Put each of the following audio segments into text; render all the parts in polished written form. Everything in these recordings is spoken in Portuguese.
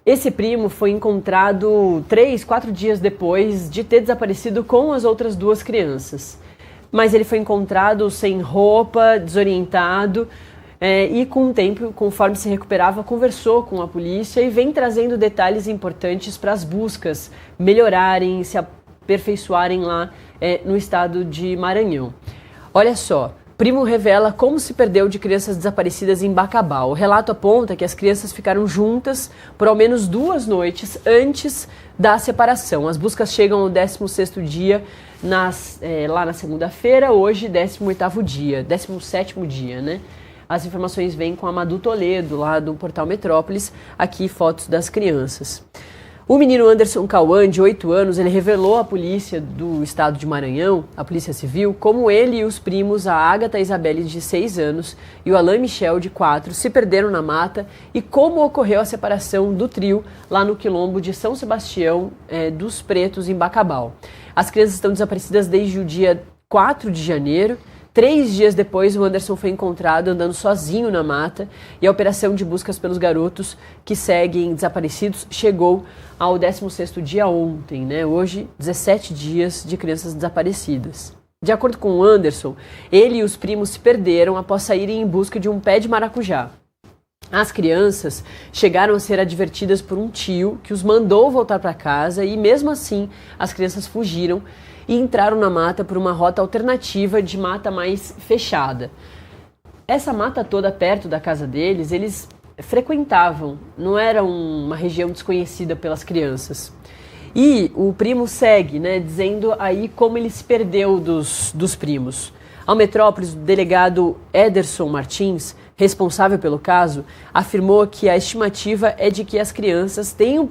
Esse primo foi encontrado 3, 4 dias depois de ter desaparecido com as outras duas crianças. Mas ele foi encontrado sem roupa, desorientado, e com o tempo, conforme se recuperava, conversou com a polícia e vem trazendo detalhes importantes para as buscas melhorarem, se aperfeiçoarem lá no estado de Maranhão. Olha só, primo revela como se perdeu de crianças desaparecidas em Bacabal. O relato aponta que as crianças ficaram juntas por ao menos 2 noites antes da separação. As buscas chegam ao 16º dia lá na segunda-feira, hoje 18º dia, 17º dia, né? As informações vêm com a Madu Toledo, lá do portal Metrópolis, aqui fotos das crianças. O menino Anderson Cauã, de 8 anos, ele revelou à polícia do estado de Maranhão, a Polícia Civil, como ele e os primos, a Ágata Isabelle, de 6 anos, e o Alain Michel, de 4, se perderam na mata e como ocorreu a separação do trio lá no quilombo de São Sebastião dos Pretos, em Bacabal. As crianças estão desaparecidas desde o dia 4 de janeiro. 3 dias depois, o Anderson foi encontrado andando sozinho na mata e a operação de buscas pelos garotos que seguem desaparecidos chegou ao 16º dia ontem, né? Hoje, 17 dias de crianças desaparecidas. De acordo com o Anderson, ele e os primos se perderam após saírem em busca de um pé de maracujá. As crianças chegaram a ser advertidas por um tio que os mandou voltar para casa e, mesmo assim, as crianças fugiram e entraram na mata por uma rota alternativa de mata mais fechada. Essa mata toda perto da casa deles, eles frequentavam, não era uma região desconhecida pelas crianças. E o primo segue, né, dizendo aí como ele se perdeu dos primos. Ao Metrópolis, o delegado Ederson Martins, responsável pelo caso, afirmou que a estimativa é de que as crianças tenham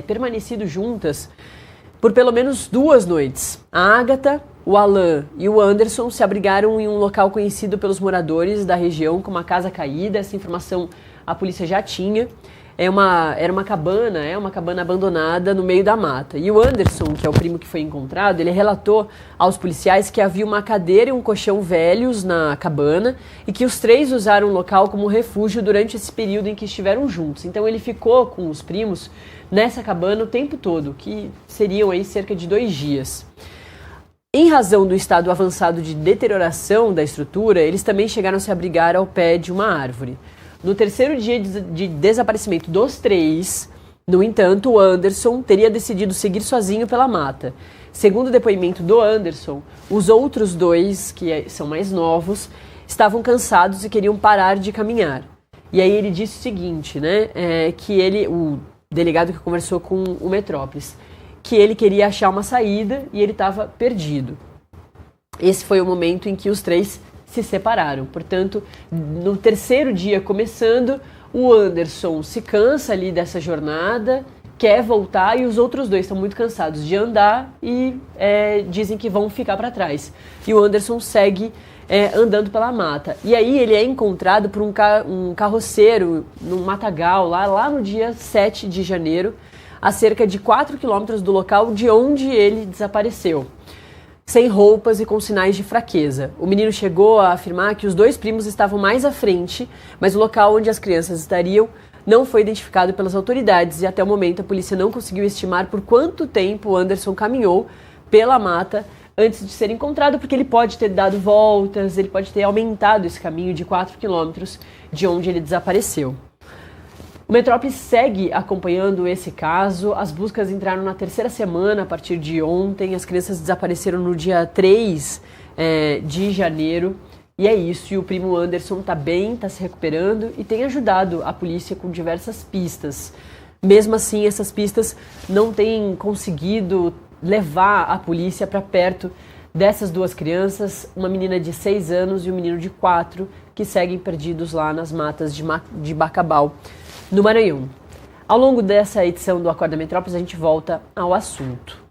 permanecido juntas por pelo menos 2 noites. A Ágata, o Alain e o Anderson se abrigaram em um local conhecido pelos moradores da região como a Casa Caída. Essa informação a polícia já tinha. Era uma cabana abandonada no meio da mata. E o Anderson, que é o primo que foi encontrado, ele relatou aos policiais que havia uma cadeira e um colchão velhos na cabana e que os 3 usaram o local como refúgio durante esse período em que estiveram juntos. Então ele ficou com os primos nessa cabana o tempo todo, que seriam aí cerca de 2 dias. Em razão do estado avançado de deterioração da estrutura, eles também chegaram a se abrigar ao pé de uma árvore. No 3º dia de desaparecimento dos 3, no entanto, o Anderson teria decidido seguir sozinho pela mata. Segundo o depoimento do Anderson, os outros 2, que são mais novos, estavam cansados e queriam parar de caminhar. E aí ele disse o seguinte, né, que o delegado que conversou com o Metrópolis, que ele queria achar uma saída e ele estava perdido. Esse foi o momento em que os 3 se separaram. Portanto, no 3º dia começando, o Anderson se cansa ali dessa jornada, quer voltar, e os outros 2 estão muito cansados de andar e dizem que vão ficar para trás. E o Anderson segue andando pela mata. E aí ele é encontrado por um carroceiro num matagal lá no dia 7 de janeiro, a cerca de 4 quilômetros do local de onde ele desapareceu, sem roupas e com sinais de fraqueza. O menino chegou a afirmar que os 2 primos estavam mais à frente, mas o local onde as crianças estariam não foi identificado pelas autoridades e até o momento a polícia não conseguiu estimar por quanto tempo o Anderson caminhou pela mata antes de ser encontrado, porque ele pode ter dado voltas, ele pode ter aumentado esse caminho de 4 quilômetros de onde ele desapareceu. O Metrópolis segue acompanhando esse caso. As buscas entraram na 3ª semana a partir de ontem. As crianças desapareceram no dia 3 de janeiro. E é isso. E o primo Anderson está bem, está se recuperando e tem ajudado a polícia com diversas pistas. Mesmo assim, essas pistas não têm conseguido levar a polícia para perto dessas 2 crianças, uma menina de 6 anos e um menino de 4, que seguem perdidos lá nas matas de Bacabal, no Maranhão. Ao longo dessa edição do Acorda Metrópolis, a gente volta ao assunto.